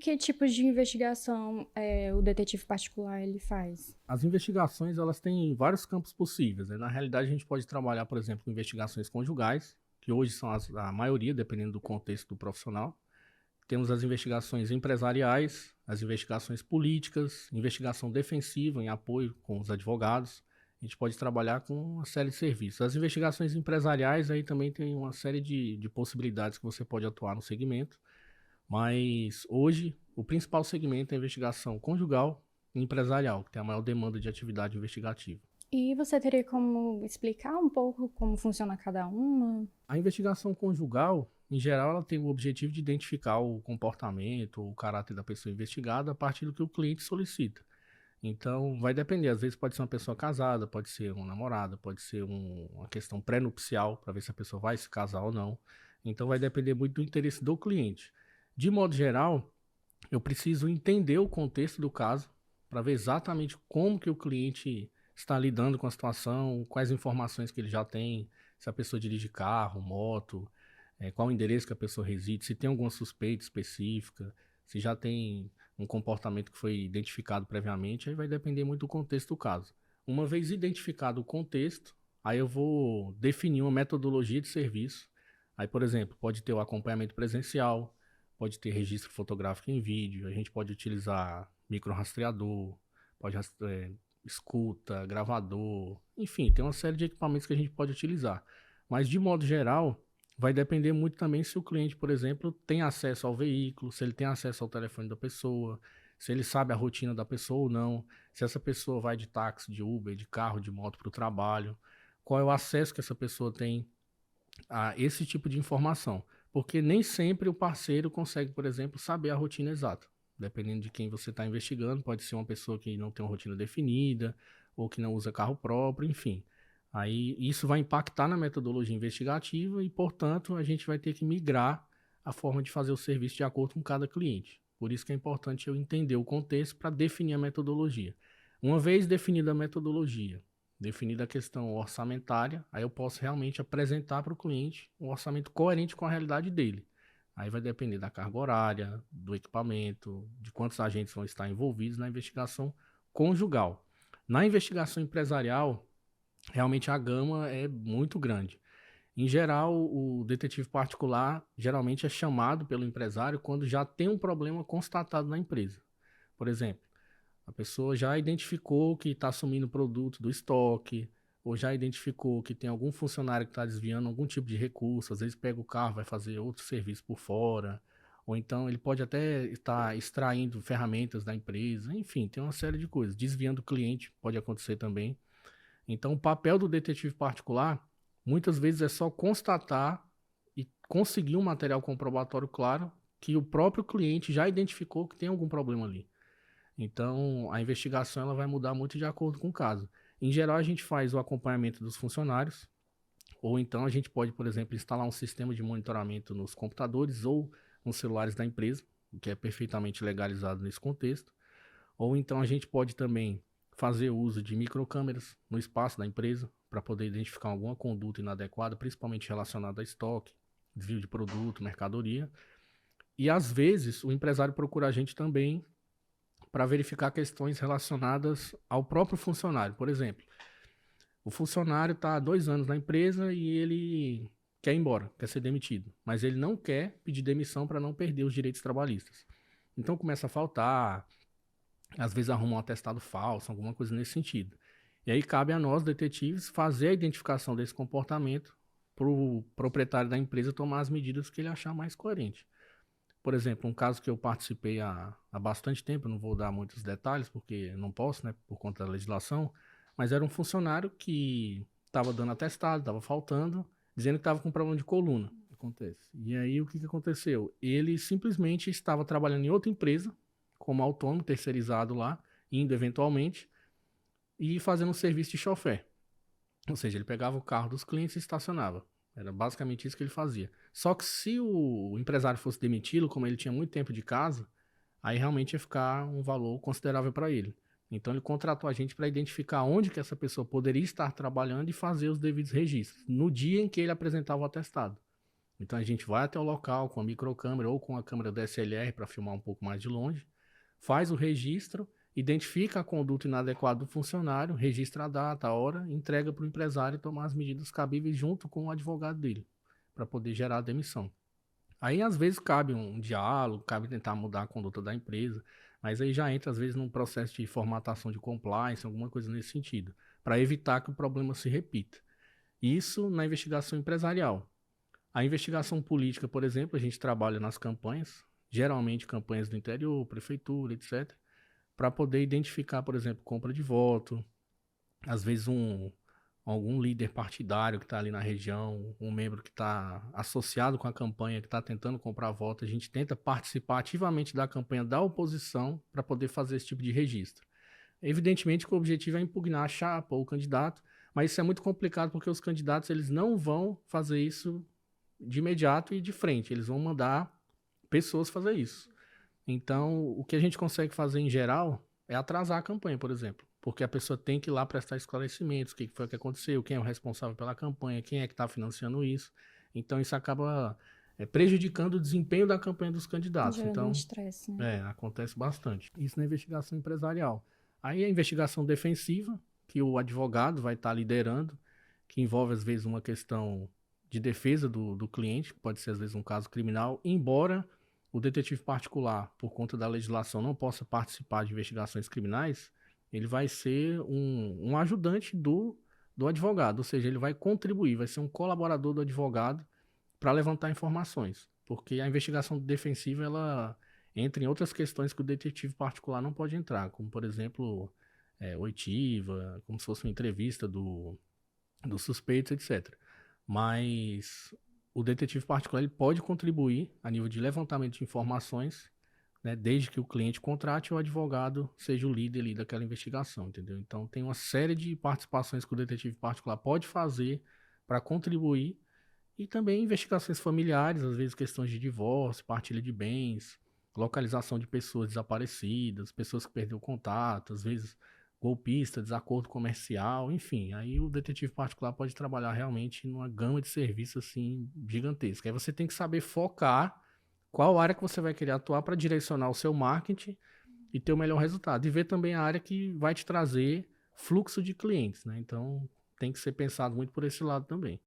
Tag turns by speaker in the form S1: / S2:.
S1: que tipos de investigação o detetive particular ele faz?
S2: As investigações, elas têm vários campos possíveis, né? Na realidade, a gente pode trabalhar, por exemplo, com investigações conjugais, que hoje são a maioria, dependendo do contexto do profissional. Temos as investigações empresariais, as investigações políticas, investigação defensiva em apoio com os advogados. A gente pode trabalhar com uma série de serviços. As investigações empresariais aí também tem uma série de possibilidades que você pode atuar no segmento, mas hoje o principal segmento é a investigação conjugal e empresarial, que tem a maior demanda de atividade investigativa.
S1: E você teria como explicar um pouco como funciona cada uma?
S2: A investigação conjugal, em geral, ela tem o objetivo de identificar o comportamento, o caráter da pessoa investigada a partir do que o cliente solicita. Então, vai depender. Às vezes pode ser uma pessoa casada, pode ser uma namorada, pode ser uma questão pré-nupcial, para ver se a pessoa vai se casar ou não. Então, vai depender muito do interesse do cliente. De modo geral, eu preciso entender o contexto do caso para ver exatamente como que o cliente está lidando com a situação, quais informações que ele já tem, se a pessoa dirige carro, moto, qual o endereço que a pessoa reside, se tem alguma suspeita específica, se já tem um comportamento que foi identificado previamente, aí vai depender muito do contexto do caso. Uma vez identificado o contexto, aí eu vou definir uma metodologia de serviço. Aí, por exemplo, pode ter o acompanhamento presencial, pode ter registro fotográfico em vídeo, a gente pode utilizar microrastreador, pode escuta, gravador, enfim, tem uma série de equipamentos que a gente pode utilizar. Mas, de modo geral, vai depender muito também se o cliente, por exemplo, tem acesso ao veículo, se ele tem acesso ao telefone da pessoa, se ele sabe a rotina da pessoa ou não, se essa pessoa vai de táxi, de Uber, de carro, de moto para o trabalho, qual é o acesso que essa pessoa tem a esse tipo de informação. Porque nem sempre o parceiro consegue, por exemplo, saber a rotina exata. Dependendo de quem você está investigando, pode ser uma pessoa que não tem uma rotina definida, ou que não usa carro próprio, enfim. Aí isso vai impactar na metodologia investigativa e, portanto, a gente vai ter que migrar a forma de fazer o serviço de acordo com cada cliente. Por isso que é importante eu entender o contexto para definir a metodologia. Uma vez definida a metodologia, definida a questão orçamentária, aí eu posso realmente apresentar para o cliente um orçamento coerente com a realidade dele. Aí vai depender da carga horária, do equipamento, de quantos agentes vão estar envolvidos na investigação conjugal. Na investigação empresarial, realmente a gama é muito grande. Em geral, o detetive particular geralmente é chamado pelo empresário quando já tem um problema constatado na empresa. Por exemplo, a pessoa já identificou que está assumindo produto do estoque, ou já identificou que tem algum funcionário que está desviando algum tipo de recurso, às vezes pega o carro, vai fazer outro serviço por fora, ou então ele pode até estar extraindo ferramentas da empresa, enfim, tem uma série de coisas. Desviando o cliente pode acontecer também. Então, o papel do detetive particular, muitas vezes é só constatar e conseguir um material comprobatório claro que o próprio cliente já identificou que tem algum problema ali. Então, a investigação ela vai mudar muito de acordo com o caso. Em geral, a gente faz o acompanhamento dos funcionários, ou então a gente pode, por exemplo, instalar um sistema de monitoramento nos computadores ou nos celulares da empresa, o que é perfeitamente legalizado nesse contexto. Ou então a gente pode também fazer uso de microcâmeras no espaço da empresa para poder identificar alguma conduta inadequada, principalmente relacionada a estoque, desvio de produto, mercadoria. E às vezes o empresário procura a gente também para verificar questões relacionadas ao próprio funcionário. Por exemplo, o funcionário está há 2 anos na empresa e ele quer ir embora, quer ser demitido, mas ele não quer pedir demissão para não perder os direitos trabalhistas. Então começa a faltar, às vezes arruma um atestado falso, alguma coisa nesse sentido. E aí cabe a nós, detetives, fazer a identificação desse comportamento para o proprietário da empresa tomar as medidas que ele achar mais coerente. Por exemplo, um caso que eu participei há bastante tempo, não vou dar muitos detalhes porque não posso, né, por conta da legislação, mas era um funcionário que estava dando atestado, estava faltando, dizendo que estava com problema de coluna. Acontece. E aí o que, que aconteceu? Ele simplesmente estava trabalhando em outra empresa, como autônomo, terceirizado lá, indo eventualmente, e fazendo um serviço de chofer. Ou seja, ele pegava o carro dos clientes e estacionava. Era basicamente isso que ele fazia. Só que se o empresário fosse demiti-lo, como ele tinha muito tempo de casa, aí realmente ia ficar um valor considerável para ele. Então ele contratou a gente para identificar onde que essa pessoa poderia estar trabalhando e fazer os devidos registros, no dia em que ele apresentava o atestado. Então a gente vai até o local com a microcâmera ou com a câmera DSLR para filmar um pouco mais de longe, faz o registro, identifica a conduta inadequada do funcionário, registra a data, a hora, entrega para o empresário tomar as medidas cabíveis junto com o advogado dele, para poder gerar a demissão. Aí, às vezes, cabe um diálogo, cabe tentar mudar a conduta da empresa, mas aí já entra, às vezes, num processo de formatação de compliance, alguma coisa nesse sentido, para evitar que o problema se repita. Isso na investigação empresarial. A investigação política, por exemplo, a gente trabalha nas campanhas, geralmente campanhas do interior, prefeitura, etc., para poder identificar, por exemplo, compra de voto, às vezes algum líder partidário que está ali na região, um membro que está associado com a campanha, que está tentando comprar voto, a gente tenta participar ativamente da campanha da oposição para poder fazer esse tipo de registro. Evidentemente que o objetivo é impugnar a chapa ou o candidato, mas isso é muito complicado porque os candidatos eles não vão fazer isso de imediato e de frente, eles vão mandar pessoas fazer isso. Então, o que a gente consegue fazer em geral é atrasar a campanha, por exemplo. Porque a pessoa tem que ir lá prestar esclarecimentos, o que foi que aconteceu, quem é o responsável pela campanha, quem é que está financiando isso. Então, isso acaba prejudicando o desempenho da campanha dos candidatos.
S1: Gerando
S2: Então,
S1: um estresse, né?
S2: acontece bastante. Isso na investigação empresarial. Aí a investigação defensiva, que o advogado vai estar liderando, que envolve, às vezes, uma questão de defesa do cliente, que pode ser, às vezes, um caso criminal, embora o detetive particular, por conta da legislação, não possa participar de investigações criminais, ele vai ser um ajudante do advogado, ou seja, ele vai contribuir, vai ser um colaborador do advogado para levantar informações, porque a investigação defensiva, ela entra em outras questões que o detetive particular não pode entrar, como, por exemplo, oitiva, como se fosse uma entrevista do suspeito, etc. Mas o detetive particular ele pode contribuir a nível de levantamento de informações, né, desde que o cliente contrate o advogado seja o líder ali daquela investigação, entendeu? Então tem uma série de participações que o detetive particular pode fazer para contribuir e também investigações familiares, às vezes questões de divórcio, partilha de bens, localização de pessoas desaparecidas, pessoas que perderam contato, às vezes golpista, desacordo comercial, enfim. Aí o detetive particular pode trabalhar realmente numa gama de serviços assim gigantesca. Aí você tem que saber focar qual área que você vai querer atuar para direcionar o seu marketing e ter o melhor resultado. E ver também a área que vai te trazer fluxo de clientes, né? Então tem que ser pensado muito por esse lado também.